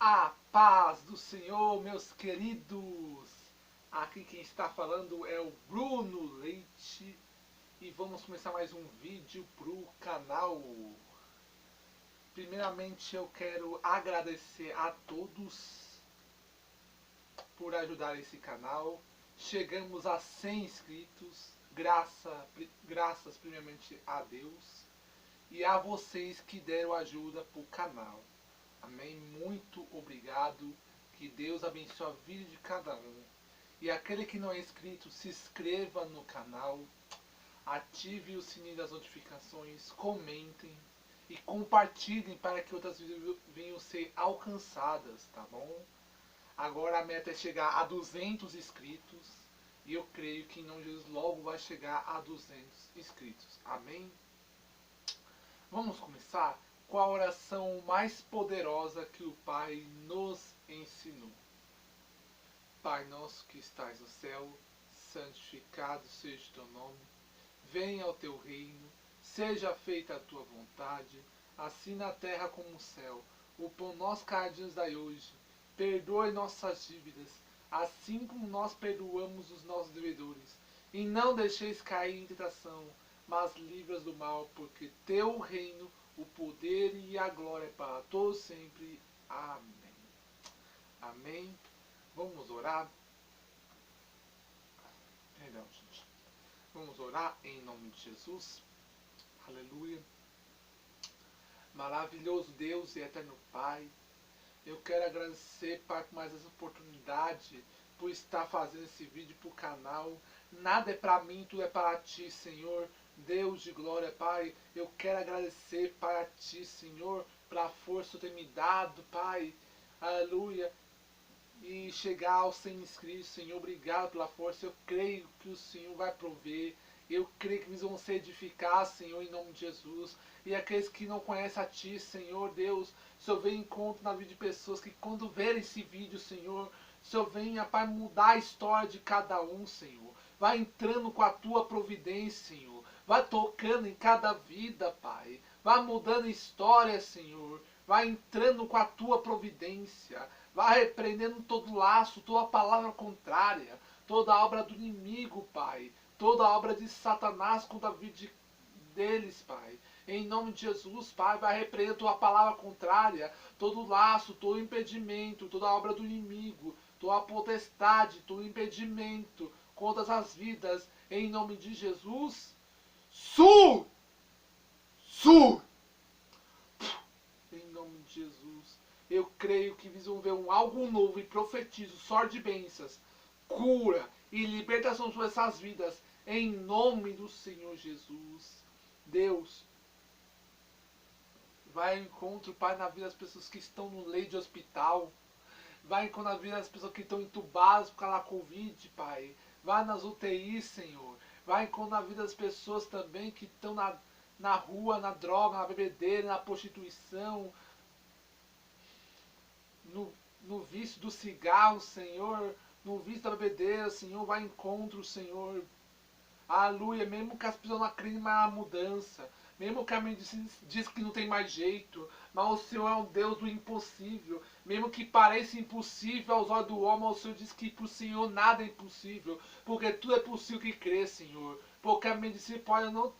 A paz do Senhor, meus queridos! Aqui quem está falando é o Bruno Leite e vamos começar mais um vídeo pro canal. Primeiramente eu quero agradecer a todos por ajudar esse canal. Chegamos a 100 inscritos, graças primeiramente a Deus e a vocês que deram ajuda pro canal. Amém? Muito obrigado. Que Deus abençoe a vida de cada um. E aquele que não é inscrito, se inscreva no canal. Ative o sininho das notificações. Comentem. E compartilhem para que outras vídeos venham ser alcançadas, tá bom? Agora a meta é chegar a 200 inscritos. E eu creio que em nome de Jesus logo vai chegar a 200 inscritos. Amém? Vamos começar com a oração mais poderosa que o Pai nos ensinou. Pai nosso que estás no céu, santificado seja o teu nome. Venha o teu reino, seja feita a tua vontade, assim na terra como no céu. O pão nosso cada dia nos dai hoje. Perdoe nossas dívidas, assim como nós perdoamos os nossos devedores. E não deixeis cair em tentação, mas livra-nos do mal, porque teu reino, o poder e a glória para todos sempre. Amém. Amém. Vamos orar. Perdão, gente. Vamos orar em nome de Jesus. Aleluia. Maravilhoso Deus e eterno Pai. Eu quero agradecer, Pai, por mais essa oportunidade, por estar fazendo esse vídeo para o canal. Nada é para mim, tudo é para Ti, Senhor. Deus de glória, Pai. Eu quero agradecer, Pai, a Ti, Senhor, pela força que Tu tem me dado, Pai. Aleluia. E chegar aos 100 inscritos, Senhor. Obrigado pela força. Eu creio que o Senhor vai prover. Eu creio que eles vão se edificar, Senhor, em nome de Jesus. E aqueles que não conhecem a Ti, Senhor, Deus, o Senhor vem em encontro na vida de pessoas que quando verem esse vídeo, Senhor, o Senhor venha, Pai, mudar a história de cada um, Senhor. Vai entrando com a Tua providência, Senhor. Vai tocando em cada vida, Pai. Vai mudando história, Senhor. Vai entrando com a Tua providência. Vai repreendendo todo laço, toda palavra contrária, toda obra do inimigo, Pai. Toda obra de Satanás contra a vida deles, Pai. Em nome de Jesus, Pai, vai repreender toda palavra contrária, todo laço, todo impedimento, toda obra do inimigo, toda potestade, todo impedimento contra as vidas. Em nome de Jesus. Su! Em nome de Jesus. Eu creio que eles vão ver algo novo e profetizo, sorte de bênçãos, cura e libertação sobre essas vidas. Em nome do Senhor Jesus. Deus, vai ao encontro, Pai, na vida das pessoas que estão no leito de hospital. Vai ao encontro na vida das pessoas que estão entubadas por causa da Covid, Pai. Vai nas UTIs, Senhor. Vai ao encontro na vida das pessoas também que estão na rua, na droga, na bebedeira, na prostituição, no vício do cigarro, Senhor, no vício da bebedeira, Senhor, vai ao encontro, Senhor. Aleluia, mesmo que as pessoas não acreditem mais na mudança, mesmo que a medicina diz que não tem mais jeito, mas o Senhor é um Deus do impossível. Mesmo que pareça impossível aos olhos do homem, o Senhor diz que para o Senhor nada é impossível, porque tudo é possível que crê, Senhor. Porque a medicina pode não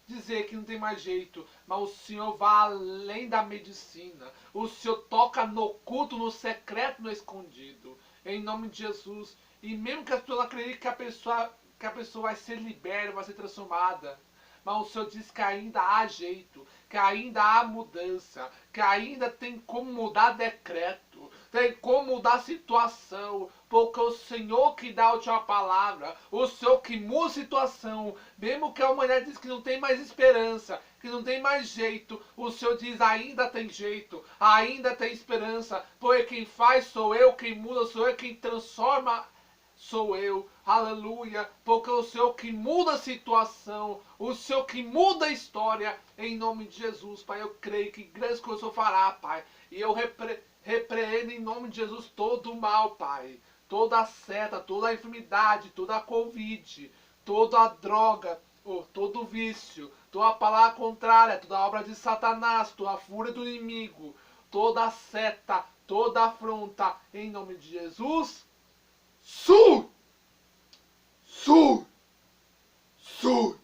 dizer que não tem mais jeito, mas o Senhor vai além da medicina. O Senhor toca no oculto, no secreto, no escondido. Em nome de Jesus. E mesmo que as pessoas não acreditem que a pessoa vai ser liberta, vai ser transformada, mas o Senhor diz que ainda há jeito, que ainda há mudança, que ainda tem como mudar decreto, tem como mudar situação, porque o Senhor que dá a última palavra, o Senhor que muda a situação, mesmo que a humanidade diz que não tem mais esperança, que não tem mais jeito, o Senhor diz ainda tem jeito, ainda tem esperança, porque quem faz sou eu, quem muda sou eu, quem transforma sou eu, aleluia, porque o Senhor que muda a situação, o Senhor que muda a história, em nome de Jesus, Pai, eu creio que grandes coisas o Senhor fará, Pai, e eu repreendo em nome de Jesus todo o mal, Pai, toda a seta, toda a enfermidade, toda a Covid, toda a droga, todo o vício, toda a palavra contrária, toda a obra de Satanás, toda a fúria do inimigo, toda seta, toda afronta, em nome de Jesus. Sur! Sur! Sur!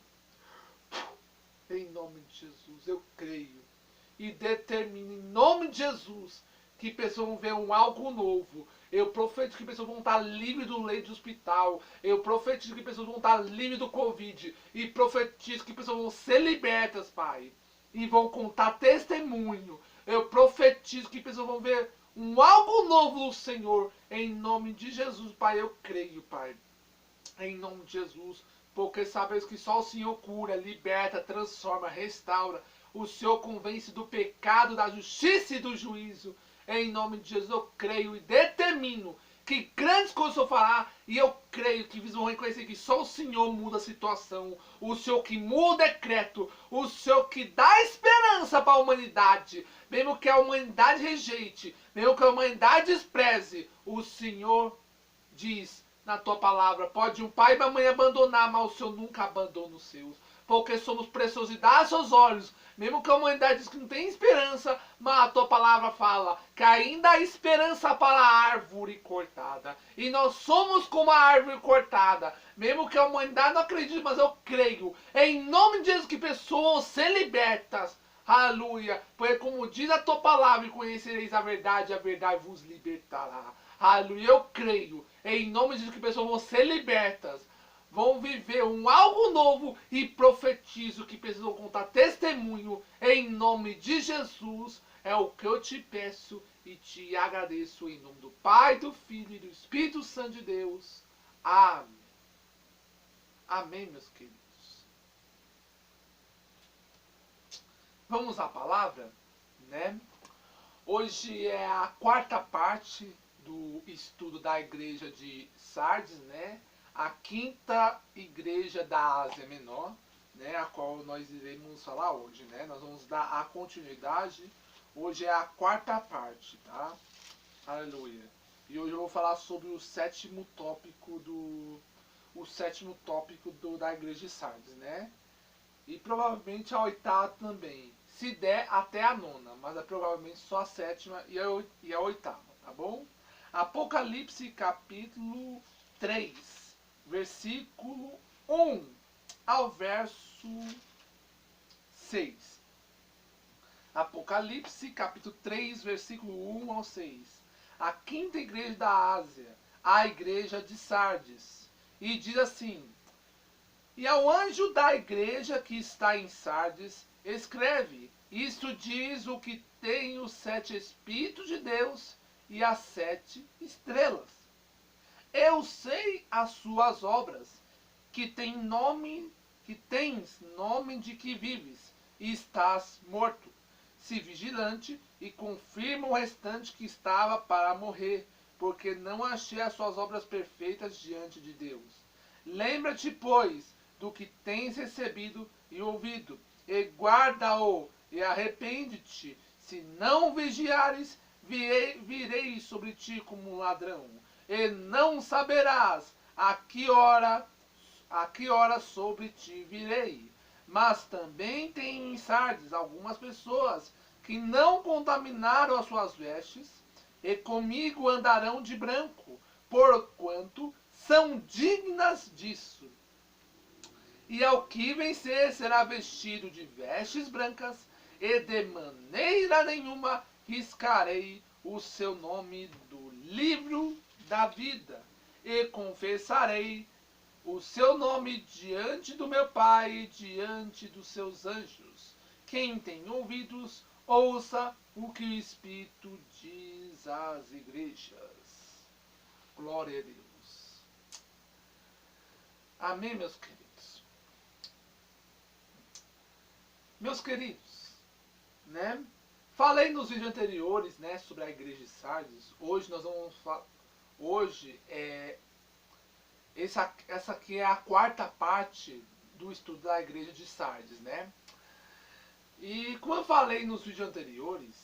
Em nome de Jesus, eu creio e determino em nome de Jesus que pessoas vão ver algo novo. Eu profetizo que pessoas vão estar livres do leito de hospital. Eu profetizo que pessoas vão estar livres do Covid. E profetizo que pessoas vão ser libertas, Pai. E vão contar testemunho. Eu profetizo que pessoas vão ver algo novo no Senhor. Em nome de Jesus, Pai, eu creio, Pai. Em nome de Jesus. Porque sabes que só o Senhor cura, liberta, transforma, restaura. O Senhor convence do pecado, da justiça e do juízo. Em nome de Jesus eu creio e determino que grandes coisas eu fará. E eu creio que vão reconhecer que só o Senhor muda a situação. O Senhor que muda o decreto. O Senhor que dá esperança para a humanidade. Mesmo que a humanidade rejeite. Mesmo que a humanidade despreze. O Senhor diz na tua palavra: pode um pai e uma mãe abandonar, mas o Senhor nunca abandona os seus. Porque somos preciosidade aos seus olhos. Mesmo que a humanidade diz que não tem esperança, mas a tua palavra fala que ainda há esperança para a árvore cortada. E nós somos como a árvore cortada. Mesmo que a humanidade não acredite, mas eu creio. Em nome de Jesus que pessoas vão ser libertas. Aleluia. Porque como diz a tua palavra, e conhecereis a verdade vos libertará. Aleluia. Eu creio. Em nome de Jesus que pessoas vão ser libertas. Vão viver algo novo e profetizo que precisam contar testemunho em nome de Jesus. É o que eu te peço e te agradeço em nome do Pai, do Filho e do Espírito Santo de Deus. Amém. Amém, meus queridos. Vamos à palavra, né? Hoje é a quarta parte do estudo da igreja de Sardes, né? A quinta igreja da Ásia Menor, né, a qual nós iremos falar hoje, né? Nós vamos dar a continuidade. Hoje é a quarta parte, tá? Aleluia. E hoje eu vou falar sobre o sétimo tópico da igreja de Sardes, né? E provavelmente a oitava também. Se der até a nona, mas é provavelmente só a sétima e a oitava, tá bom? Apocalipse capítulo 3. Versículo 1 ao verso 6. Apocalipse, capítulo 3, versículo 1 ao 6. A quinta igreja da Ásia, a igreja de Sardes. E diz assim: e ao anjo da igreja que está em Sardes, escreve: isto diz o que tem os 7 Espíritos de Deus e as 7 estrelas. Eu sei as suas obras, que tens nome de que vives, e estás morto. Se vigilante, e confirma o restante que estava para morrer, porque não achei as suas obras perfeitas diante de Deus. Lembra-te, pois, do que tens recebido e ouvido, e guarda-o, e arrepende-te. Se não vigiares, virei sobre ti como um ladrão, e não saberás a que hora sobre ti virei. Mas também tem em Sardes algumas pessoas que não contaminaram as suas vestes, e comigo andarão de branco, porquanto são dignas disso. E ao que vencer será vestido de vestes brancas, e de maneira nenhuma riscarei o seu nome do livro da vida, e confessarei o seu nome diante do meu Pai e diante dos seus anjos. Quem tem ouvidos, ouça o que o Espírito diz às igrejas. Glória a Deus. Amém, meus queridos. Meus queridos, né? Falei nos vídeos anteriores, né, sobre a igreja de Sardes. Hoje nós vamos falar. Essa aqui é a quarta parte do estudo da igreja de Sardes, né? E como eu falei nos vídeos anteriores,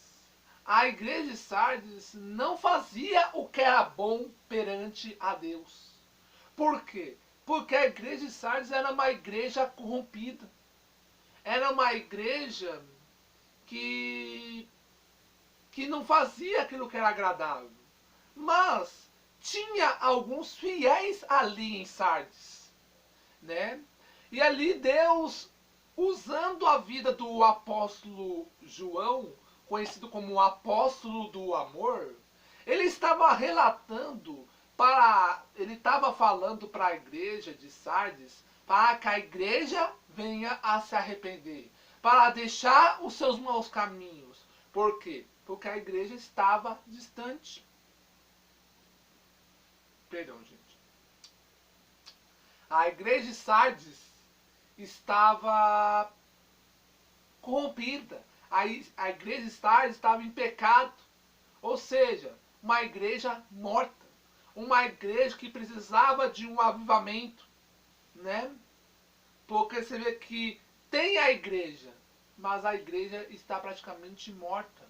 a igreja de Sardes não fazia o que era bom perante a Deus. Por quê? Porque a igreja de Sardes era uma igreja corrompida. Era uma igreja que que não fazia aquilo que era agradável. Mas tinha alguns fiéis ali em Sardes, né? E ali Deus, usando a vida do apóstolo João, conhecido como o apóstolo do amor, ele estava relatando ele estava falando para a igreja de Sardes, para que a igreja venha a se arrepender, para deixar os seus maus caminhos. Por quê? Porque a igreja estava distante. Perdão, gente. A igreja de Sardes estava corrompida. A igreja de Sardes estava em pecado. Ou seja, uma igreja morta. Uma igreja que precisava de um avivamento, né? Porque você vê que tem a igreja, mas a igreja está praticamente morta.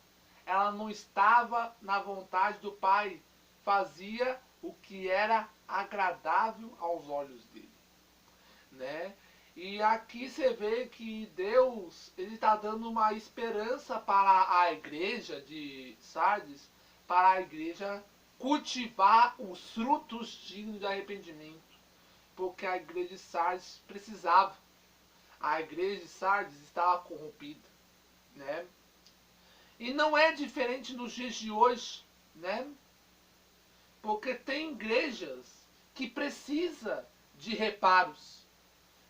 Ela não estava na vontade do Pai. Fazia o que era agradável aos olhos dele, né? E aqui você vê que Deus, ele está dando uma esperança para a igreja de Sardes, para a igreja cultivar os frutos dignos de arrependimento, porque a igreja de Sardes precisava. A igreja de Sardes estava corrompida, né? E não é diferente nos dias de hoje, né? Porque tem igrejas que precisam de reparos.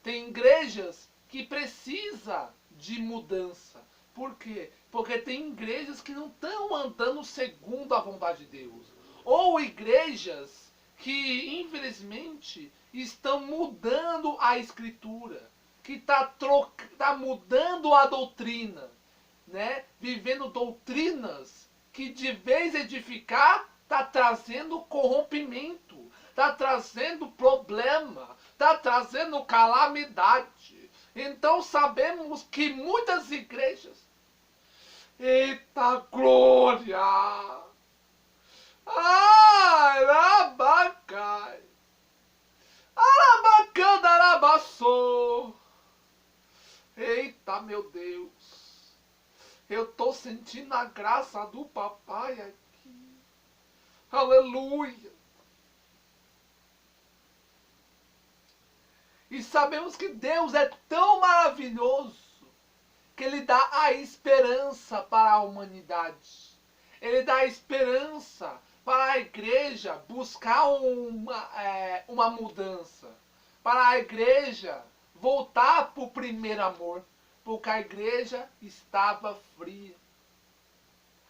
Tem igrejas que precisam de mudança. Por quê? Porque tem igrejas que não estão andando segundo a vontade de Deus. Ou igrejas que, infelizmente, estão mudando a escritura. Que está mudando a doutrina. Né? Vivendo doutrinas que, de vez edificar, está trazendo corrompimento. Está trazendo problema, está trazendo calamidade. Então sabemos que muitas igrejas, eita glória! Arabacai! Arabacanda arabaçô! Eita, meu Deus! Eu tô sentindo a graça do papai aqui. Aleluia! E sabemos que Deus é tão maravilhoso que Ele dá a esperança para a humanidade. Ele dá a esperança para a igreja buscar uma mudança. Para a igreja voltar para o primeiro amor. Porque a igreja estava fria.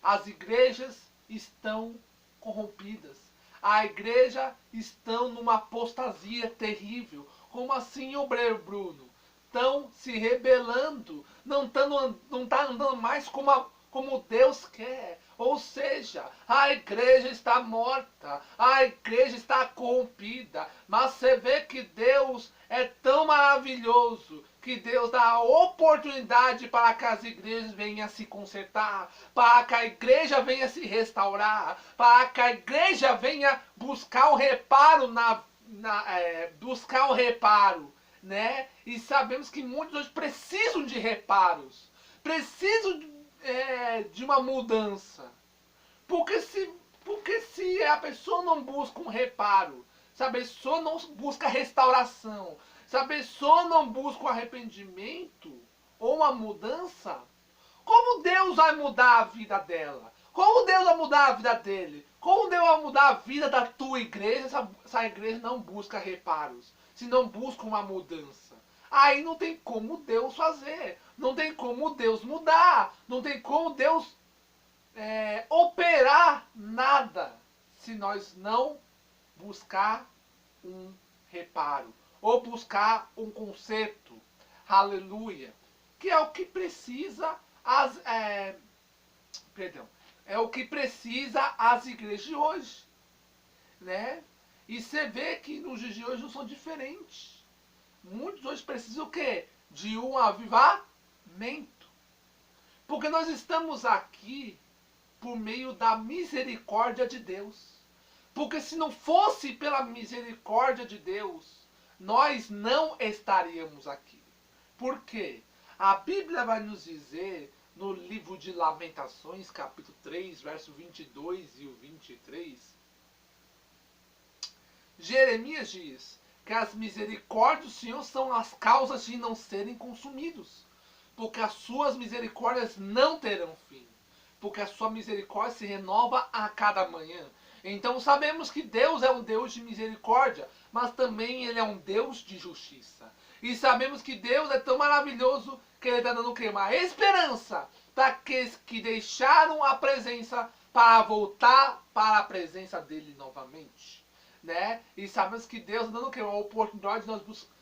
As igrejas estão corrompidas. A igreja está numa apostasia terrível. Como assim, obreiro Bruno? Estão se rebelando, não está andando mais como Deus quer. Ou seja, a igreja está morta, a igreja está corrompida. Mas você vê que Deus é tão maravilhoso que Deus dá a oportunidade para que as igrejas venham se consertar, para que a igreja venha se restaurar, para que a igreja venha buscar o reparo buscar o reparo, né? E sabemos que muitos hoje precisam de reparos, precisam de uma mudança. Porque se a pessoa não busca um reparo, se a pessoa não busca restauração, se a pessoa não busca um arrependimento ou uma mudança, como Deus vai mudar a vida dela? Como Deus vai mudar a vida dele? Como Deus vai mudar a vida da tua igreja se a igreja não busca reparos? Se não busca uma mudança? Aí não tem como Deus fazer. Não tem como Deus mudar. Não tem como Deus operar nada se nós não buscar um reparo. Ou buscar um conserto. Aleluia. Que é o que precisa é o que precisa as igrejas de hoje, né? E você vê que nos dias de hoje não são diferentes. Muitos hoje precisam o quê? De um avivamento. Porque nós estamos aqui por meio da misericórdia de Deus. Porque se não fosse pela misericórdia de Deus, nós não estaríamos aqui. Por quê? A Bíblia vai nos dizer no livro de Lamentações, capítulo 3, verso 22 e o 23, Jeremias diz que as misericórdias do Senhor são as causas de não serem consumidos, porque as suas misericórdias não terão fim, porque a sua misericórdia se renova a cada manhã. Então sabemos que Deus é um Deus de misericórdia, mas também Ele é um Deus de justiça. E sabemos que Deus é tão maravilhoso que Ele está dando o quê? Uma esperança para aqueles que deixaram a presença para voltar para a presença dEle novamente. Né? E sabemos que Deus está dando o quê? Uma oportunidade de nós buscar.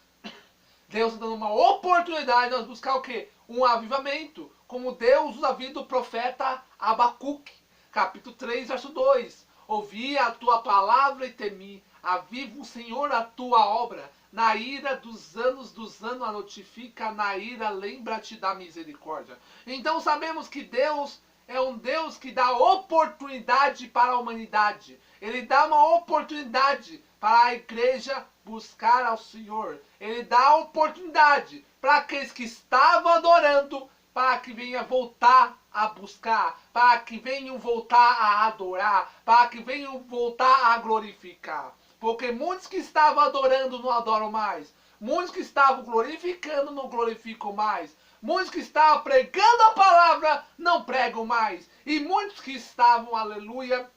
Deus está dando uma oportunidade de nós buscar o quê? Um avivamento. Como Deus usa a vida do profeta Abacuque. Capítulo 3, verso 2. Ouvi a tua palavra e temi. Aviva o Senhor a tua obra. Na ira dos anos a notifica. Na ira lembra-te da misericórdia. Então sabemos que Deus é um Deus que dá oportunidade para a humanidade. Ele dá uma oportunidade para a igreja buscar ao Senhor. Ele dá oportunidade para aqueles que estavam adorando, para que venham voltar a buscar, para que venham voltar a adorar, para que venham voltar a glorificar. Porque muitos que estavam adorando não adoram mais. Muitos que estavam glorificando não glorificam mais. Muitos que estavam pregando a palavra não pregam mais. E muitos que estavam, aleluia,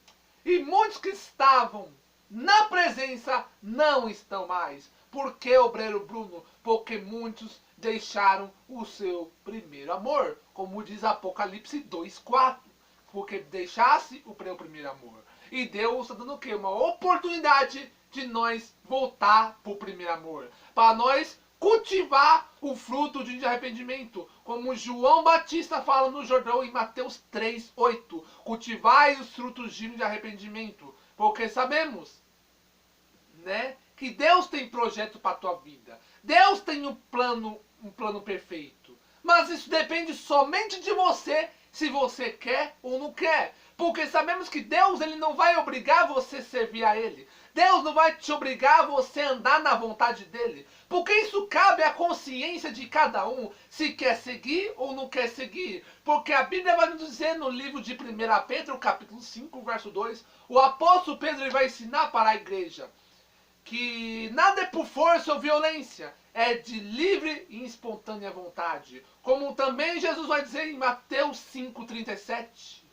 e muitos que estavam na presença não estão mais. Por que, obreiro Bruno? Porque muitos deixaram o seu primeiro amor. Como diz Apocalipse 2:4. Porque deixasse o primeiro amor. E Deus está dando o quê? Uma oportunidade de nós voltar para o primeiro amor. Para nós cultivar o fruto de arrependimento. Como João Batista fala no Jordão em Mateus 3:8. Cultivai os frutos de arrependimento. Porque sabemos, né, que Deus tem projeto para a tua vida. Deus tem um plano perfeito. Mas isso depende somente de você, se você quer ou não quer. Porque sabemos que Deus, ele não vai obrigar você a servir a Ele. Deus não vai te obrigar a você andar na vontade dEle. Porque isso cabe à consciência de cada um, se quer seguir ou não quer seguir. Porque a Bíblia vai nos dizer no livro de 1 Pedro, capítulo 5, verso 2, o apóstolo Pedro ele vai ensinar para a igreja que nada é por força ou violência, é de livre e espontânea vontade. Como também Jesus vai dizer em Mateus 5:37,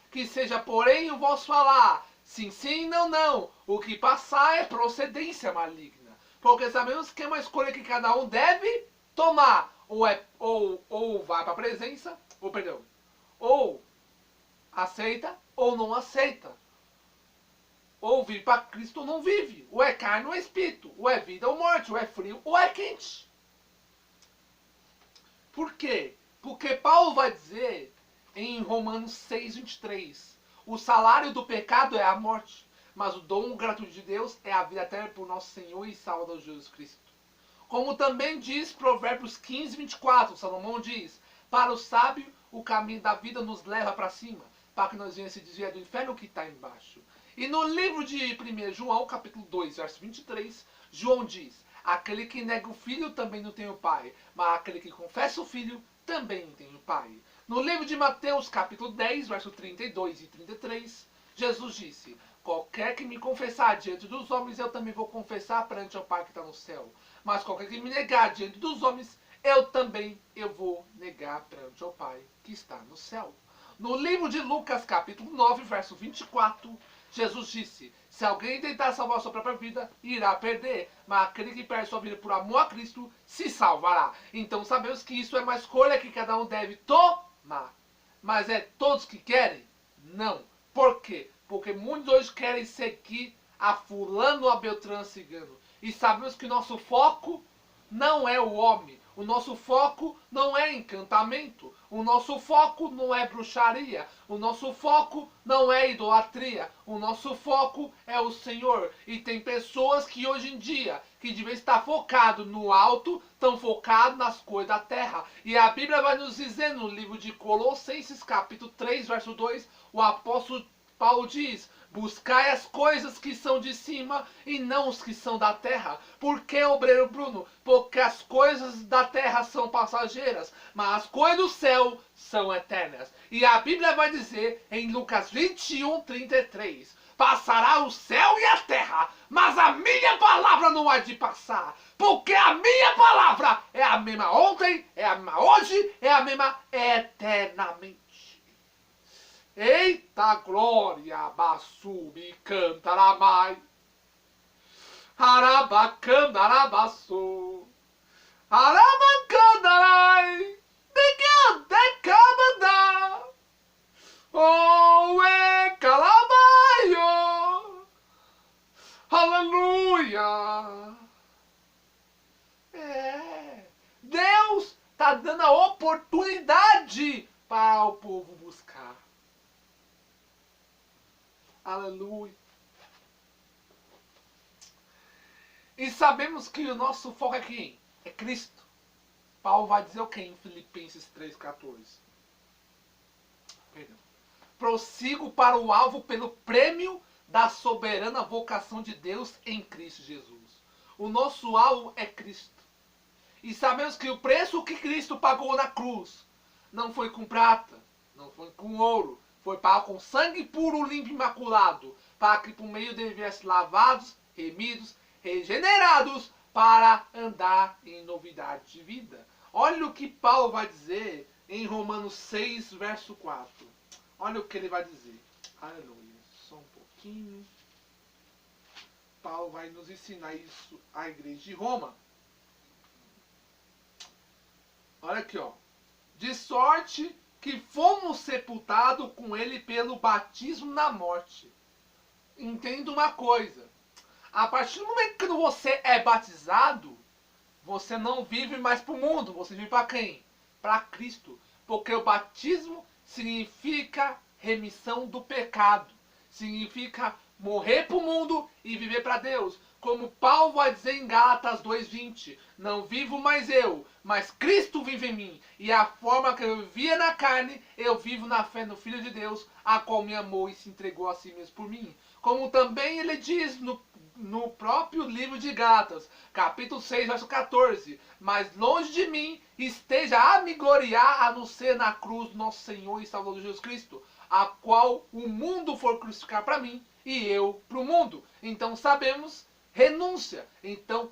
que seja porém o vosso falar, sim, sim, não, não, o que passar é procedência maligna. Porque sabemos que é uma escolha que cada um deve tomar, ou vai para a presença, ou aceita ou não aceita. Ou vive para Cristo ou não vive. Ou é carne ou é espírito. Ou é vida ou morte. Ou é frio ou é quente. Por quê? Porque Paulo vai dizer em Romanos 6:23. O salário do pecado é a morte. Mas o dom gratuito de Deus é a vida eterna por nosso Senhor e Salvador Jesus Cristo. Como também diz Provérbios 15:24. Salomão diz, para o sábio o caminho da vida nos leva para cima. Para que nós venhamos se desviar do inferno que está embaixo. E no livro de 1 João, capítulo 2, verso 23, João diz, aquele que nega o filho também não tem o pai, mas aquele que confessa o filho também tem o pai. No livro de Mateus, capítulo 10, verso 32 e 33, Jesus disse, qualquer que me confessar diante dos homens, eu também vou confessar perante o Pai que está no céu. Mas qualquer que me negar diante dos homens, eu vou negar perante o Pai que está no céu. No livro de Lucas, capítulo 9, verso 24, Jesus disse, se alguém tentar salvar a sua própria vida, irá perder. Mas aquele que perde sua vida por amor a Cristo, se salvará. Então sabemos que isso é uma escolha que cada um deve tomar. Mas é todos que querem? Não. Por quê? Porque muitos hoje querem seguir a fulano ou a Beltrano cigano. E sabemos que nosso foco não é o homem. O nosso foco não é encantamento. O nosso foco não é bruxaria. O nosso foco não é idolatria. O nosso foco é o Senhor. E tem pessoas que hoje em dia, que devem estar focados no alto, estão focados nas coisas da terra. E a Bíblia vai nos dizer no livro de Colossenses, capítulo 3, verso 2, o apóstolo Paulo diz: buscai as coisas que são de cima e não os que são da terra. Por que, obreiro Bruno? Porque as coisas da terra são passageiras, mas as coisas do céu são eternas. E a Bíblia vai dizer em Lucas 21:33: passará o céu e a terra, mas a minha palavra não há de passar. Porque a minha palavra é a mesma ontem, é a mesma hoje, é a mesma eternamente. Eita glória, Bassubi cantaramai, Arabacandarabassu, Arabacandarai, Decabandá, Oh, é calabaio, aleluia. Deus está dando a oportunidade para o povo buscar. Aleluia. E sabemos que o nosso foco é quem? É Cristo. Paulo vai dizer o que em Filipenses 3,14? Perdão. Prossigo para o alvo pelo prêmio da soberana vocação de Deus em Cristo Jesus. O nosso alvo é Cristo. E sabemos que o preço que Cristo pagou na cruz não foi com prata, não foi com ouro, foi pago com sangue puro, limpo e imaculado, para que por meio dele viessem lavados, remidos, regenerados, para andar em novidade de vida. Olha o que Paulo vai dizer em Romanos 6, verso 4. Olha o que ele vai dizer. Aleluia. Só um pouquinho. Paulo vai nos ensinar isso à igreja de Roma. Olha aqui, ó. De sorte que fomos sepultados com ele pelo batismo na morte. Entenda uma coisa. A partir do momento que você é batizado, você não vive mais para o mundo. Você vive para quem? Para Cristo. Porque o batismo significa remissão do pecado. Significa morrer para o mundo e viver para Deus. Como Paulo vai dizer em Gálatas 2:20, não vivo mais eu, mas Cristo vive em mim. E a forma que eu vivia na carne, eu vivo na fé no Filho de Deus, a qual me amou e se entregou a si mesmo por mim. Como também ele diz no próprio livro de Gálatas, capítulo 6, verso 14, mas longe de mim esteja a me gloriar, a não ser na cruz do nosso Senhor e Salvador Jesus Cristo, a qual o mundo for crucificar para mim e eu para o mundo. Então sabemos, renúncia. Então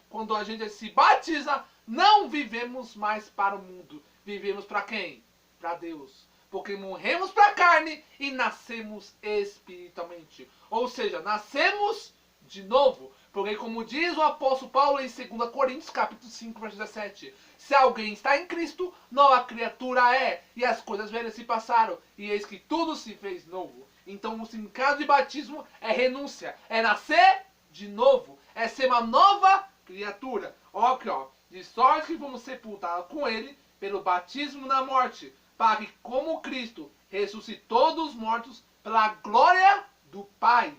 quando a gente se batiza, não vivemos mais para o mundo. Vivemos para quem? Para Deus. Porque morremos para a carne e nascemos espiritualmente. Ou seja, nascemos de novo. Porque como diz o apóstolo Paulo em 2 Coríntios capítulo 5, verso 17, se alguém está em Cristo, nova criatura é, e as coisas velhas se passaram, e eis que tudo se fez novo. Então o significado de batismo é renúncia, é nascer de novo, é ser uma nova criatura. Ó, aqui, ó, de sorte que fomos sepultados com ele pelo batismo na morte, para que como Cristo ressuscitou dos mortos pela glória do Pai,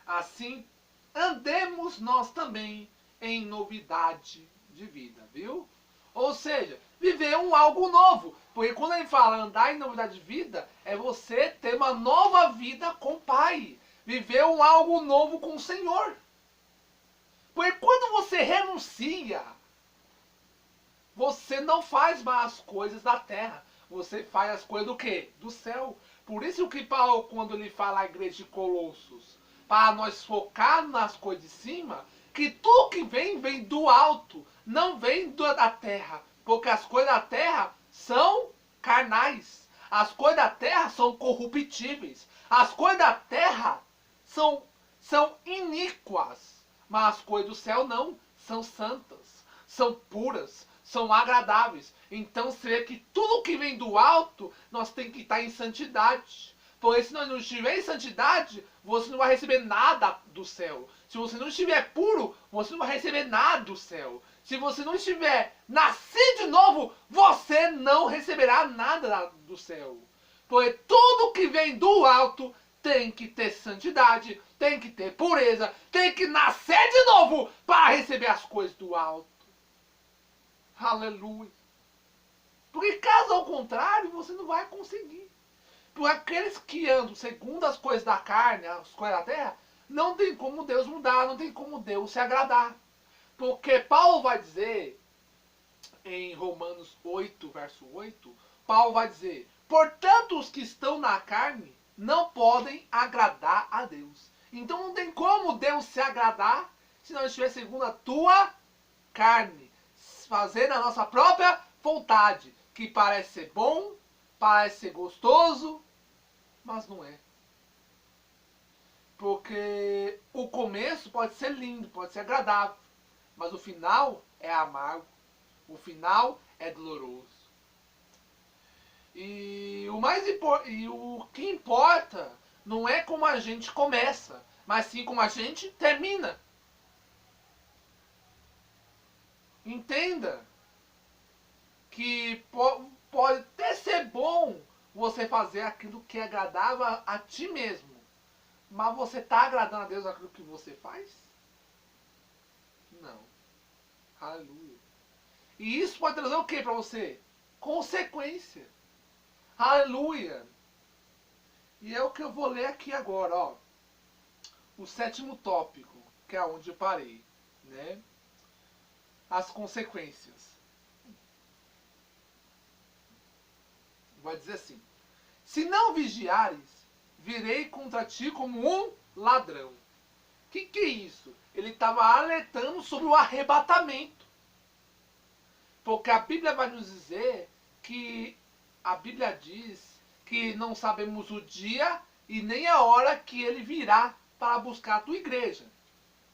assim andemos nós também em novidade de vida, viu? Ou seja, viver algo novo. Porque quando ele fala andar em novidade de vida, é você ter uma nova vida com o Pai. Viver algo novo com o Senhor. Porque quando você renuncia, você não faz mais as coisas da terra. Você faz as coisas do quê? Do céu. Por isso que Paulo, quando ele fala à igreja de Colossos, para nós focar nas coisas de cima, que tudo que vem do alto, não vem da terra. Porque as coisas da terra são carnais. As coisas da terra são corruptíveis. As coisas da terra são iníquas. Mas as coisas do céu não. São santas, são puras, são agradáveis. Então você vê que tudo que vem do alto, nós temos que estar em santidade. Porque se nós não estiver em santidade, você não vai receber nada do céu. Se você não estiver puro, você não vai receber nada do céu. Se você não estiver nascido de novo, você não receberá nada do céu. Porque tudo que vem do alto tem que ter santidade, tem que ter pureza, tem que nascer de novo para receber as coisas do alto. Aleluia. Porque caso ao contrário, você não vai conseguir. Por aqueles que andam segundo as coisas da carne, as coisas da terra, não tem como Deus mudar, não tem como Deus se agradar. Porque Paulo vai dizer, em Romanos 8, verso 8, Paulo vai dizer, portanto os que estão na carne não podem agradar a Deus. Então não tem como Deus se agradar se não estiver segundo a tua carne, fazendo a nossa própria vontade, que parece ser bom, parece ser gostoso, mas não é. Porque o começo pode ser lindo, pode ser agradável, mas o final é amargo, o final é doloroso. E o que importa não é como a gente começa, mas sim como a gente termina. Entenda que pode até ser bom você fazer aquilo que é agradável a ti mesmo, mas você está agradando a Deus aquilo que você faz? Não. Aleluia. E isso pode trazer o que para você? Consequência. Aleluia. E é o que eu vou ler aqui agora, ó. O 7º tópico, que é onde eu parei, né? As consequências. Vai dizer assim: se não vigiares, virei contra ti como um ladrão. O que é isso? Ele estava alertando sobre o arrebatamento. Porque a Bíblia vai nos dizer que a Bíblia diz que não sabemos o dia e nem a hora que ele virá para buscar a tua igreja.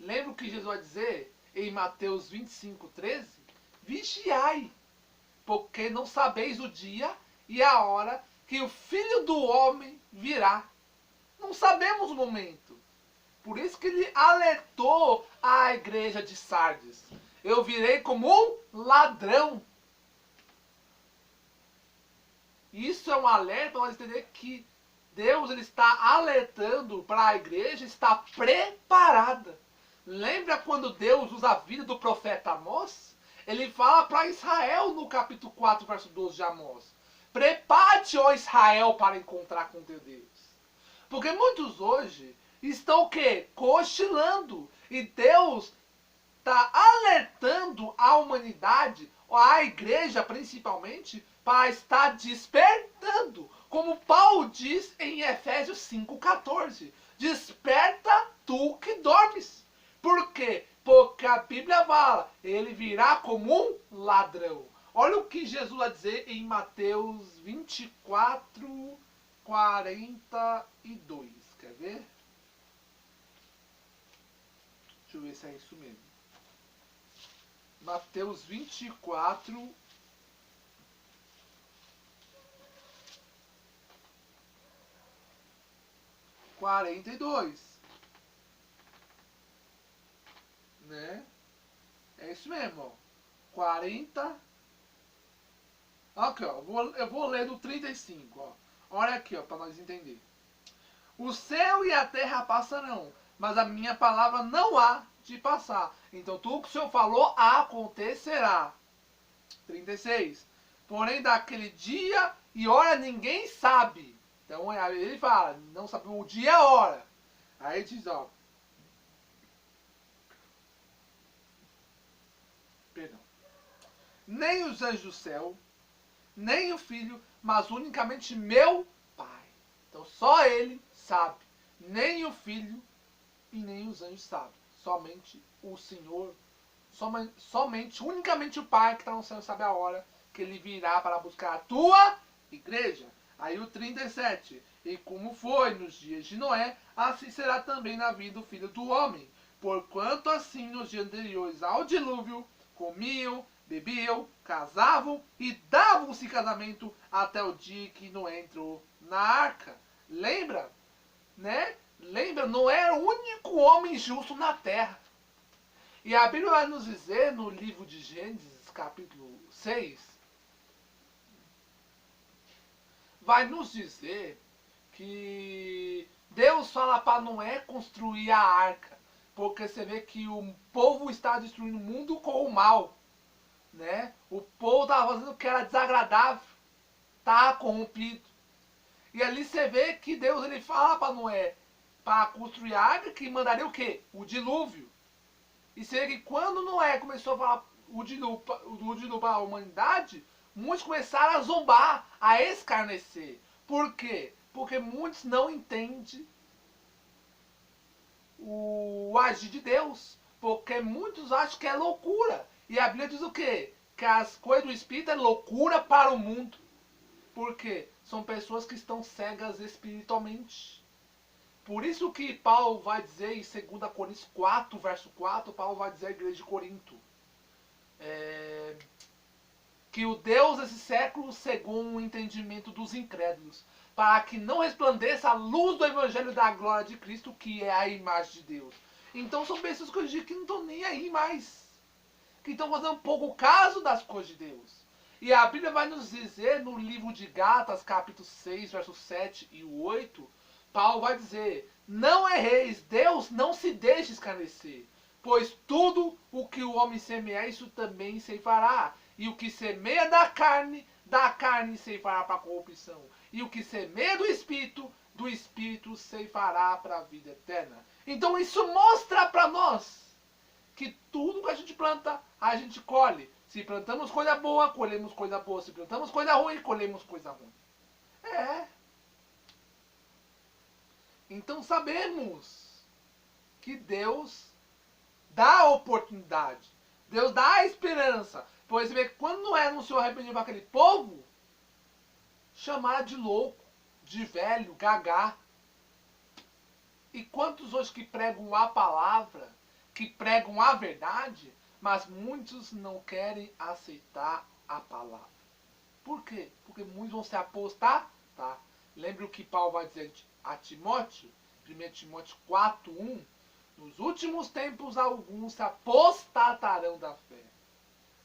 Lembra o que Jesus vai dizer em Mateus 25:13? Vigiai, porque não sabeis o dia e a hora que o Filho do Homem virá. Não sabemos o momento. Por isso que ele alertou a igreja de Sardes. Eu virei como um ladrão. Isso é um alerta para nós entender que Deus ele está alertando para a igreja estar preparada. Lembra quando Deus usa a vida do profeta Amós? Ele fala para Israel no capítulo 4, verso 12 de Amós. Prepare-te, ó Israel, para encontrar com teu Deus. Porque muitos hoje estão o quê? Cochilando. E Deus está alertando a humanidade, a igreja principalmente, para estar despertando. Como Paulo diz em Efésios 5,14. Desperta tu que dormes. Por quê? Porque a Bíblia fala, ele virá como um ladrão. Olha o que Jesus vai dizer em Mateus 24, 42. Quer ver? Deixa eu ver se é isso mesmo. Mateus 24, 42. Né? É isso mesmo, ó. 40. Aqui, ó. Eu vou ler do 35, ó. Olha aqui, ó, para nós entender. O céu e a terra passarão, mas a minha palavra não há de passar. Então tudo que o Senhor falou acontecerá. 36. Porém, daquele dia e hora ninguém sabe. Então ele fala, não sabe o dia e a hora. Aí diz, ó. Perdão. Nem os anjos do céu, nem o Filho, mas unicamente meu Pai. Então só ele sabe. Nem o Filho e nem os anjos sabem. Somente o Senhor, somente, unicamente o Pai que está no céu sabe a hora que ele virá para buscar a tua igreja. Aí o 37. E como foi nos dias de Noé, assim será também na vida do Filho do Homem. Porquanto assim nos dias anteriores ao dilúvio, comiam, bebiam, casavam e davam-se casamento até o dia que Noé entrou na arca. Lembra? Né? Lembra? Noé era o único homem justo na terra. E a Bíblia vai nos dizer no livro de Gênesis, capítulo 6, vai nos dizer que Deus fala para Noé construir a arca. Porque você vê que o povo está destruindo o mundo com o mal. Né? O povo estava fazendo o que era desagradável. Está corrompido. E ali você vê que Deus ele fala para Noé para construir a arca que mandaria o quê? O dilúvio. E você vê que quando Noé começou a falar o dilúvio para a humanidade, muitos começaram a zombar, a escarnecer. Por quê? Porque muitos não entendem o agir de Deus. Porque muitos acham que é loucura. E a Bíblia diz o quê? Que as coisas do Espírito é loucura para o mundo. Por quê? São pessoas que estão cegas espiritualmente. Por isso que Paulo vai dizer em 2 Coríntios 4, verso 4, Paulo vai dizer à igreja de Corinto, que o Deus desse século cegou o entendimento dos incrédulos, para que não resplandeça a luz do evangelho da glória de Cristo, que é a imagem de Deus. Então são pessoas que eu digo que não estão nem aí mais, que estão fazendo pouco caso das coisas de Deus. E a Bíblia vai nos dizer no livro de Gálatas, capítulo 6, versos 7 e 8, Paulo vai dizer, não erreis, Deus não se deixe escarnecer, pois tudo o que o homem semear, isso também ceifará. E o que semeia da carne ceifará para a corrupção. E o que semeia do Espírito ceifará para a vida eterna. Então isso mostra para nós que tudo que a gente planta, a gente colhe. Se plantamos coisa boa, colhemos coisa boa. Se plantamos coisa ruim, colhemos coisa ruim. É. Então sabemos que Deus dá a oportunidade. Deus dá a esperança. Pois vê que quando Noé anunciou arrependimento para aquele povo, chamaram de louco, de velho, gagá. E quantos hoje que pregam a palavra, que pregam a verdade, mas muitos não querem aceitar a palavra. Por quê? Porque muitos vão se apostatar. Tá? Lembra o que Paulo vai dizer a Timóteo? 1 Timóteo 4:1. Nos últimos tempos alguns se apostatarão da fé,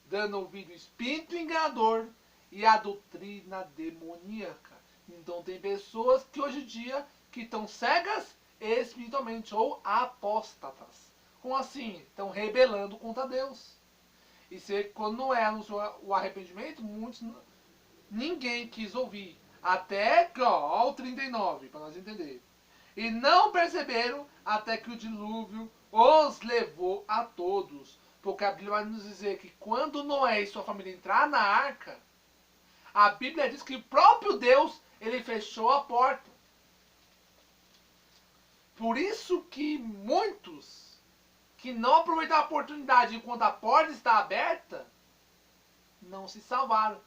dando ouvido ao espírito enganador e à doutrina demoníaca. Então tem pessoas que hoje em dia que estão cegas espiritualmente ou apóstatas. Como assim? Estão rebelando contra Deus. E se quando não é o arrependimento, ninguém quis ouvir. Até ó, o 39, para nós entender. E não perceberam até que o dilúvio os levou a todos. Porque a Bíblia vai nos dizer que quando Noé e sua família entraram na arca, a Bíblia diz que o próprio Deus, ele fechou a porta. Por isso que muitos que não aproveitaram a oportunidade enquanto a porta está aberta, não se salvaram.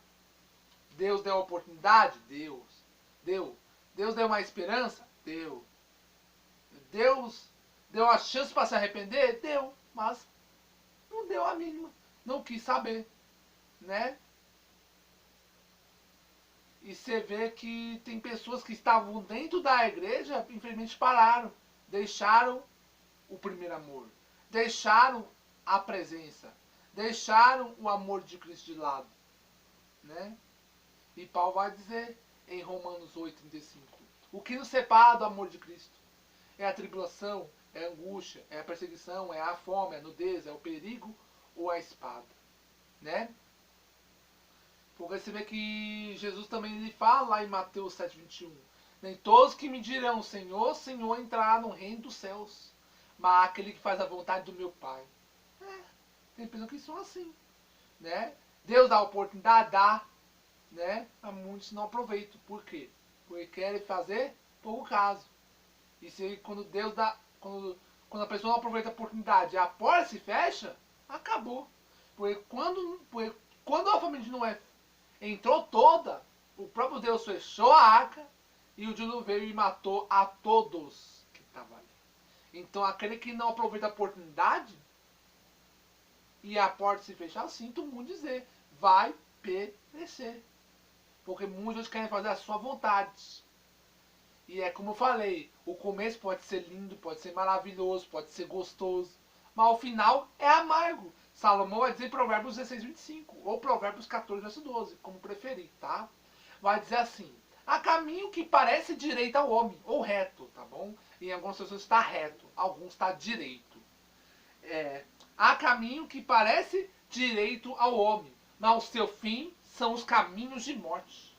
Deus deu a oportunidade? Deus. Deu. Deus deu uma esperança? Deu. Deus deu a chance para se arrepender? Deu. Mas não deu a mínima. Não quis saber. Né? E você vê que tem pessoas que estavam dentro da igreja, infelizmente pararam. Deixaram o primeiro amor. Deixaram a presença. Deixaram o amor de Cristo de lado. Né? E Paulo vai dizer em Romanos 8:35. O que nos separa do amor de Cristo? É a tribulação, é a angústia, é a perseguição, é a fome, é a nudez, é o perigo ou a espada. Né? Porque você vê que Jesus também ele fala lá em Mateus 7:21. Nem todos que me dirão Senhor, Senhor entrará no reino dos céus, mas aquele que faz a vontade do meu Pai. Tem pessoas que são assim. Né? Deus dá a oportunidade, dá. Né? Mas muitos não aproveitam. Por quê? Porque querem fazer pouco caso. E se quando Deus dá. Quando a pessoa não aproveita a oportunidade e a porta se fecha, acabou. Porque quando a família de Noé entrou toda, o próprio Deus fechou a arca e o dilúvio veio e matou a todos que estavam ali. Então aquele que não aproveita a oportunidade e a porta se fechar, sinto muito dizer, vai perecer. Porque muitos querem fazer a sua vontade. E é como eu falei, o começo pode ser lindo, pode ser maravilhoso, pode ser gostoso, mas o final é amargo. Salomão vai dizer em Provérbios 16:25, ou Provérbios 14, verso 12, como preferir, tá? Vai dizer assim, há caminho que parece direito ao homem, ou reto, tá bom? Em algumas pessoas está reto, alguns está direito. Há caminho que parece direito ao homem, mas o seu fim são os caminhos de morte.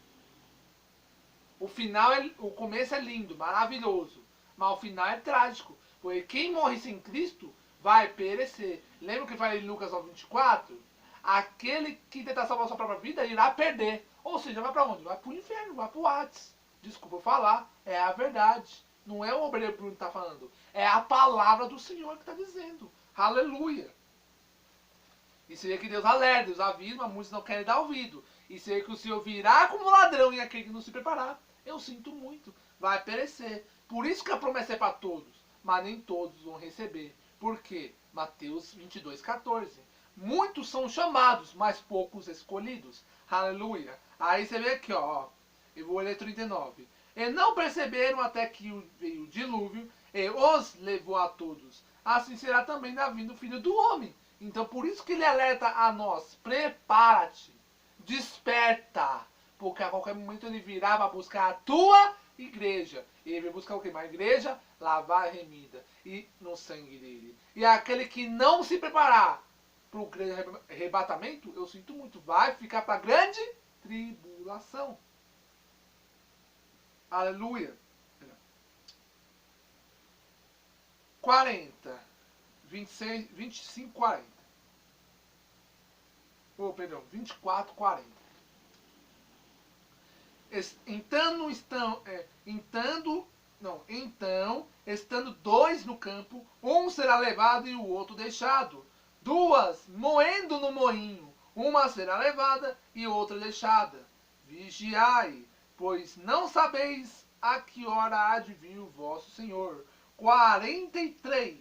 O começo é lindo, maravilhoso, mas o final é trágico, porque quem morre sem Cristo vai perecer. Lembra que eu falei em Lucas 24? Aquele que tentar salvar a sua própria vida irá perder. Ou seja, vai para onde? Vai para o inferno, vai para o Hades. Desculpa falar, é a verdade. Não é o obreiro Bruno que está falando, é a palavra do Senhor que está dizendo. Aleluia. E seria que Deus alerta, Deus avisa, mas muitos não querem dar ouvido. E seria que o Senhor virá como ladrão e aquele que não se preparar, eu sinto muito, vai perecer. Por isso que a promessa é para todos, mas nem todos vão receber. Por quê? Mateus 22:14. Muitos são chamados, mas poucos escolhidos. Aleluia. Aí você vê aqui, ó. Eu vou ler 39. E não perceberam até que veio o dilúvio e os levou a todos. Assim será também na vinda do Filho do Homem. Então por isso que ele alerta a nós. Prepara-te. Desperta. Porque a qualquer momento ele virá para buscar a tua igreja. E ele vai buscar o quê? Uma igreja lavar remida. E no sangue dele. E aquele que não se preparar para o grande arrebatamento, eu sinto muito, vai ficar para a grande tribulação. Aleluia. 40. 26, 25, 40. Oh, perdão, 24, 40. Então, estando dois no campo, um será levado e o outro deixado. Duas moendo no moinho, uma será levada e outra deixada. Vigiai, pois não sabeis a que hora há de vir o vosso Senhor. 43.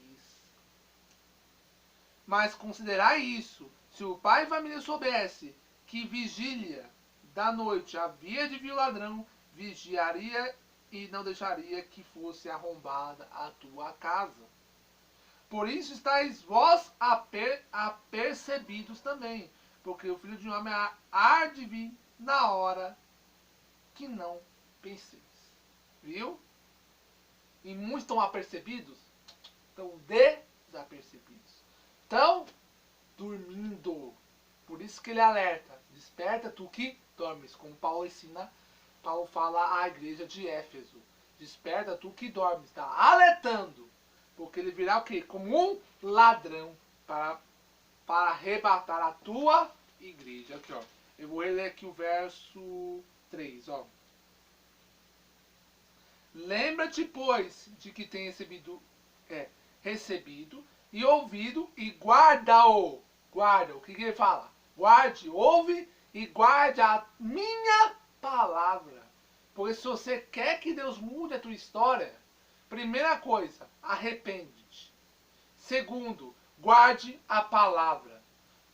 Mas considerai isso, se o pai de família soubesse que vigília da noite havia de vir o ladrão, vigiaria e não deixaria que fosse arrombada a tua casa. Por isso estáis vós apercebidos também, porque o Filho de Homem há de vir na hora que não penseis. Viu? E muitos estão apercebidos, estão desapercebidos. Estão dormindo. Por isso que ele alerta. Desperta tu que dormes. Como Paulo ensina, Paulo fala à igreja de Éfeso. Desperta tu que dormes. Está alertando. Porque ele virá o quê? Como um ladrão para arrebatar a tua igreja. Aqui, ó. Eu vou ler aqui o verso 3, ó. Lembra-te, pois, de que tem recebido e ouvido e guarda-o. Guarda, o que ele fala? Guarde, ouve e guarde a minha palavra. Porque se você quer que Deus mude a tua história, primeira coisa, arrepende-te. Segundo, guarde a palavra.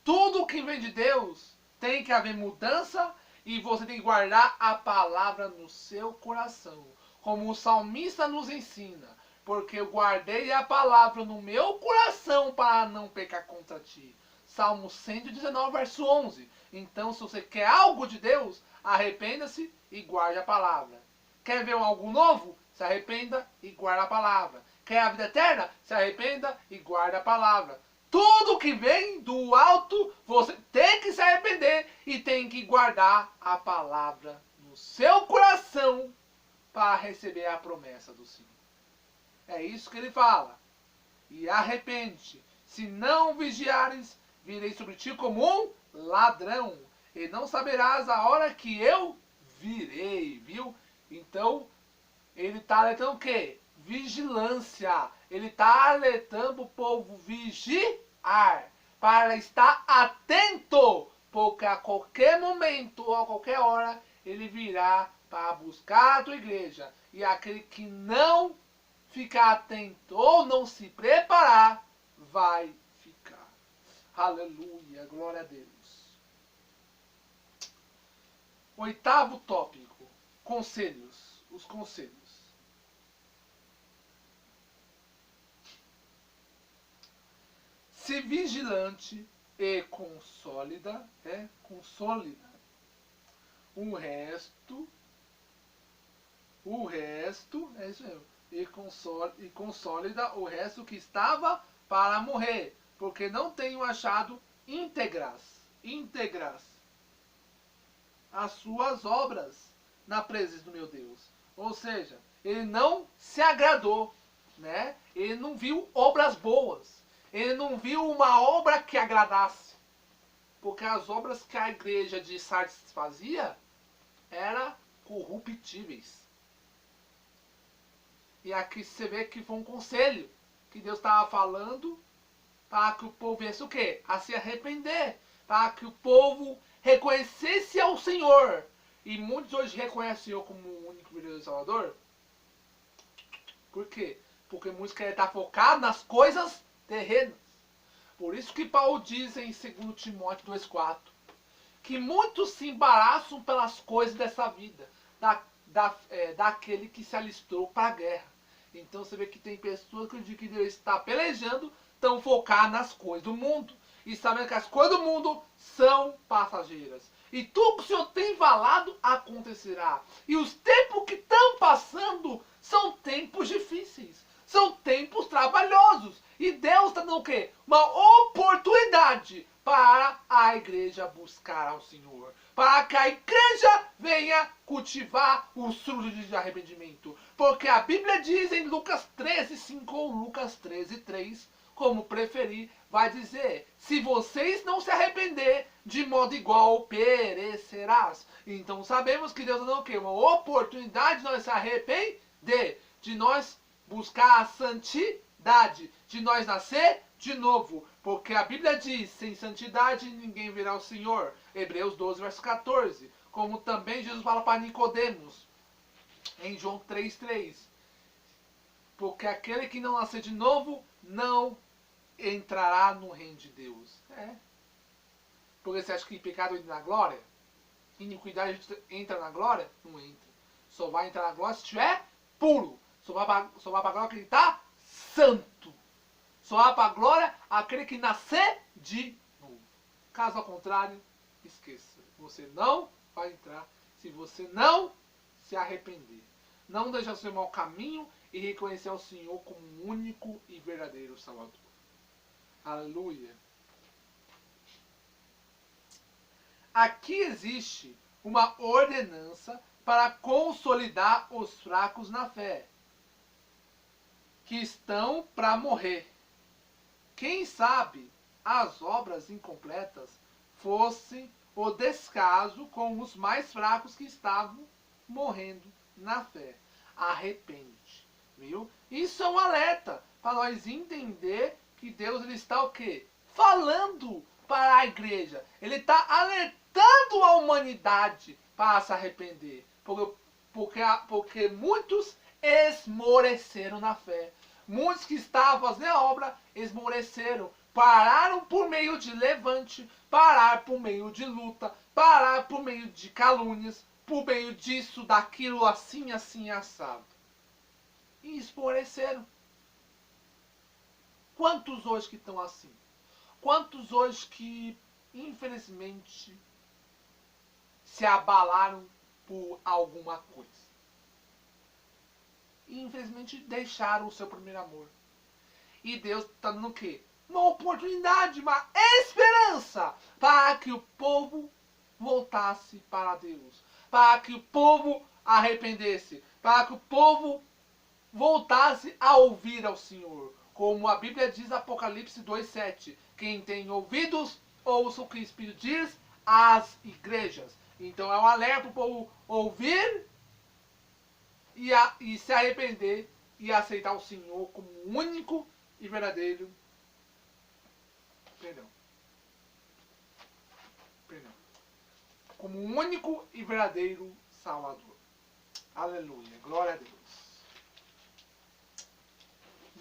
Tudo que vem de Deus tem que haver mudança e você tem que guardar a palavra no seu coração. Como o salmista nos ensina. Porque eu guardei a palavra no meu coração para não pecar contra ti. Salmo 119, verso 11. Então, se você quer algo de Deus, arrependa-se e guarde a palavra. Quer ver algo novo? Se arrependa e guarde a palavra. Quer a vida eterna? Se arrependa e guarde a palavra. Tudo que vem do alto, você tem que se arrepender e tem que guardar a palavra no seu coração para receber a promessa do Senhor. É isso que ele fala. E arrepende. Se não vigiares, virei sobre ti como um ladrão. E não saberás a hora que eu virei. Viu? Então, ele está alertando o quê? Vigilância. Ele está alertando o povo vigiar. Para estar atento. Porque a qualquer momento ou a qualquer hora, ele virá para buscar a tua igreja. E aquele que não ficar atento ou não se preparar, vai ficar. Aleluia, glória a Deus. Oitavo tópico, conselhos. Os conselhos. Se vigilante e consolida, o resto, é isso mesmo, e consolida o resto que estava para morrer, porque não tenho achado íntegras as suas obras. na presença do meu Deus. Ou seja, ele não se agradou, né? Ele não viu obras boas. Ele não viu uma obra que agradasse. Porque as obras que a igreja de Sardes fazia eram corruptíveis. E aqui você vê que foi um conselho que Deus estava falando para que o povo viesse o quê? A se arrepender. Para que o povo reconhecesse ao Senhor. E muitos hoje reconhecem o Senhor como o único verdadeiro Salvador. Por quê? Porque muitos querem estar focados nas coisas terrenas. Por isso que Paulo diz em 2 Timóteo 2,4 que muitos se embaraçam pelas coisas dessa vida, daquele que se alistou para a guerra. Então você vê que tem pessoas que dizem que Deus está pelejando, estão focadas nas coisas do mundo. E sabendo que as coisas do mundo são passageiras. E tudo que o Senhor tem falado acontecerá. E os tempos que estão passando são tempos difíceis. São tempos trabalhosos. E Deus está dando o quê? Uma oportunidade para a igreja buscar ao Senhor. Para que a igreja venha cultivar os frutos de arrependimento. Porque a Bíblia diz em Lucas 13:5 ou Lucas 13:3, como preferir, vai dizer: se vocês não se arrepender, de modo igual perecerás. Então sabemos que Deus está dando o quê? Uma oportunidade de nós se arrepender, de nós buscar a santidade, de nós nascer de novo. Porque a Bíblia diz: sem santidade ninguém verá o Senhor. Hebreus 12, verso 14. Como também Jesus fala para Nicodemos, em João 3:3. Porque aquele que não nascer de novo, não entrará no reino de Deus. Porque você acha que pecado entra na glória? Iniquidade entra na glória? Não entra. Só vai entrar na glória se estiver puro. Só vai para a glória aquele que está santo. Só vai para a glória aquele que nascer de novo. Caso ao contrário, esqueça. Você não vai entrar se você não se arrepender. Não deixar o seu mau caminho e reconhecer ao Senhor como o único e verdadeiro Salvador. Aleluia. Aqui existe uma ordenança para consolidar os fracos na fé, que estão para morrer. Quem sabe as obras incompletas fossem o descaso com os mais fracos que estavam morrendo na fé. Arrepende, viu? Isso é um alerta para nós entender que Deus ele está o quê? Falando para a igreja. Ele está alertando a humanidade para se arrepender. Porque muitos esmoreceram na fé. Muitos que estavam fazendo a obra esmoreceram. Pararam por meio de levante, pararam por meio de luta, pararam por meio de calúnias, por meio disso, daquilo, assim, assim, assado. E esmoreceram. Quantos hoje que estão assim? Quantos hoje que, infelizmente, se abalaram por alguma coisa? E, infelizmente, deixaram o seu primeiro amor. E Deus está dando o quê? Uma oportunidade, uma esperança para que o povo voltasse para Deus. Para que o povo arrependesse. Para que o povo voltasse a ouvir ao Senhor. Como a Bíblia diz, Apocalipse 2:7. Quem tem ouvidos, ouça o que o Espírito diz às igrejas. Então é um alerta para o povo ouvir e se arrepender e aceitar o Senhor como o único e verdadeiro. Perdão. Como o único e verdadeiro Salvador. Aleluia. Glória a Deus.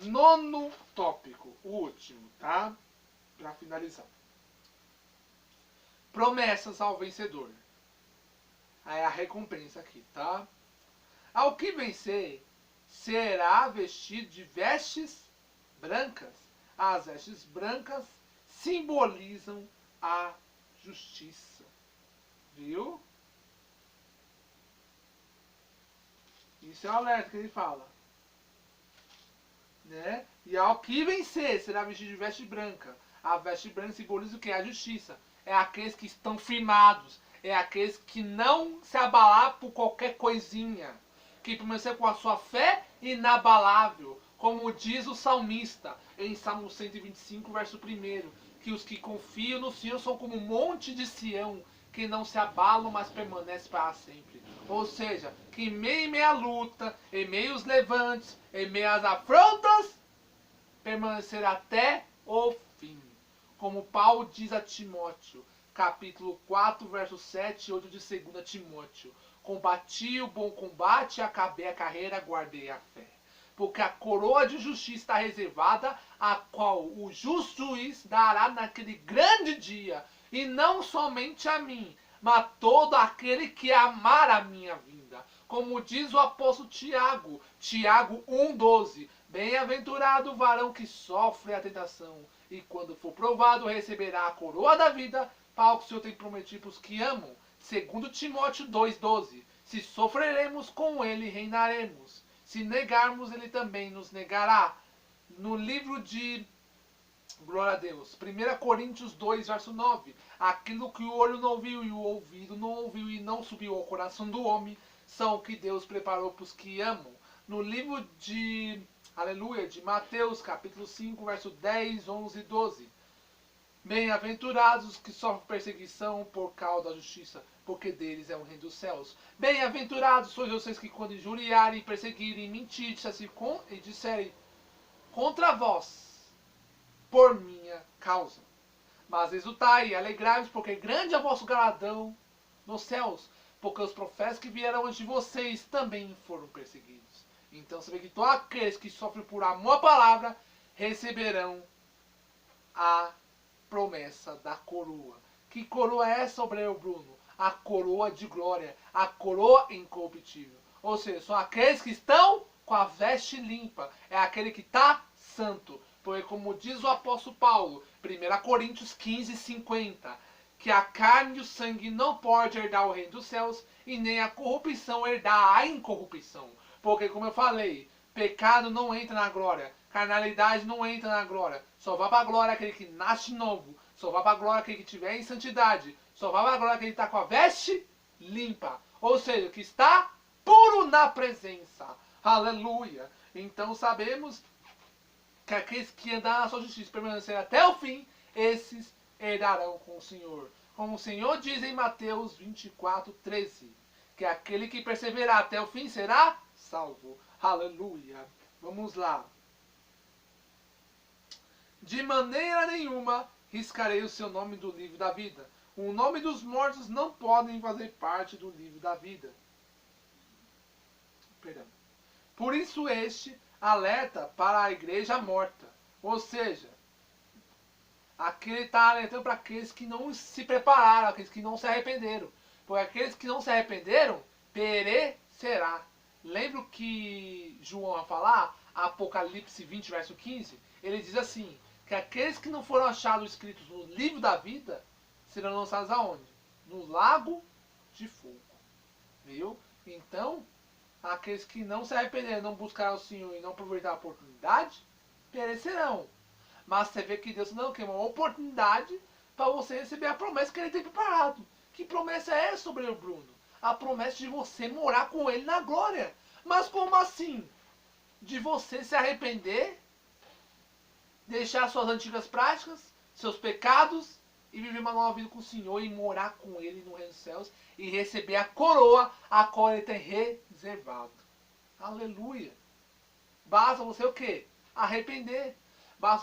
Nono tópico, o último, tá? Para finalizar. Promessas ao vencedor. Aí a recompensa aqui, tá? Ao que vencer, será vestido de vestes brancas. As vestes brancas simbolizam a justiça. Viu? Isso é o alerta que ele fala. Né? E ao que vencer, será vestido de veste branca. A veste branca simboliza o que? A justiça. É aqueles que estão firmados. é aqueles que não se abalar por qualquer coisinha, que permanecer com a sua fé inabalável, como diz o salmista em Salmo 125, verso 1, que os que confiam no Senhor são como um monte de Sião, que não se abalam, mas permanece para sempre. Ou seja, que em meio à luta, em meio aos levantes, em meio às afrontas, permanecer até o fim. Como Paulo diz a Timóteo, capítulo 4, verso 7 e 8 de 2 Timóteo. Combati o bom combate, acabei a carreira, guardei a fé. Porque a coroa de justiça está reservada, a qual o justo juiz dará naquele grande dia, e não somente a mim, mas todo aquele que amar a minha vinda. Como diz o apóstolo Tiago, Tiago 1,12, bem-aventurado o varão que sofre a tentação, e quando for provado receberá a coroa da vida, para o que o Senhor tem prometido para os que amam. Segundo Timóteo 2,12, se sofreremos com ele, reinaremos. Se negarmos, ele também nos negará. No livro de, glória a Deus, 1 Coríntios 2, verso 9, aquilo que o olho não viu e o ouvido não ouviu e não subiu ao coração do homem, são o que Deus preparou para os que amam. No livro de, aleluia, de Mateus, capítulo 5, verso 10, 11 e 12, bem-aventurados os que sofrem perseguição por causa da justiça, porque deles é o reino dos céus. Bem-aventurados sois vocês que quando injuriarem, perseguirem, mentirem e disserem contra vós, por minha causa. Mas exultai e alegrai-vos, porque grande é o vosso galardão nos céus, porque os profetas que vieram antes de vocês também foram perseguidos. Então você vê que todos aqueles que sofrem por amor à palavra receberão a promessa da coroa. Que coroa é essa, obreiro Bruno? A coroa de glória, a coroa incorruptível. Ou seja, são aqueles que estão com a veste limpa, é aquele que está santo. Porque como diz o apóstolo Paulo, 1 Coríntios 15, 50, que a carne e o sangue não podem herdar o reino dos céus, e nem a corrupção herdar a incorrupção. Porque como eu falei, pecado não entra na glória, carnalidade não entra na glória. Só vai para a glória aquele que nasce novo. Só vai para a glória aquele que estiver em santidade. Só vai para a glória aquele que está com a veste limpa. Ou seja, que está puro na presença. Aleluia. Então sabemos que aqueles que andarão na sua justiça e permanecerem até o fim, esses herdarão com o Senhor. Como o Senhor diz em Mateus 24, 13, que aquele que perseverar até o fim será salvo. Aleluia. Vamos lá. De maneira nenhuma riscarei o seu nome do livro da vida. O nome dos mortos não podem fazer parte do livro da vida. Perdão. Por isso este alerta para a igreja morta. Ou seja, aquele está alertando para aqueles que não se prepararam, aqueles que não se arrependeram. Porque aqueles que não se arrependeram, perecerá. Lembra o que João vai falar? Apocalipse 20, verso 15? Ele diz assim, que aqueles que não foram achados escritos no livro da vida, serão lançados aonde? No lago de fogo. Viu? Então, aqueles que não se arrependeram, não buscaram o Senhor e não aproveitaram a oportunidade, perecerão. Mas você vê que Deus não quer uma oportunidade para você receber a promessa que Ele tem preparado. Que promessa é essa, sobre o Bruno? A promessa de você morar com Ele na glória. Mas como assim? De você se arrepender, deixar suas antigas práticas, seus pecados e viver uma nova vida com o Senhor e morar com Ele no reino dos céus e receber a coroa a qual Ele tem reservado. Aleluia. Basta você o quê? Arrepender.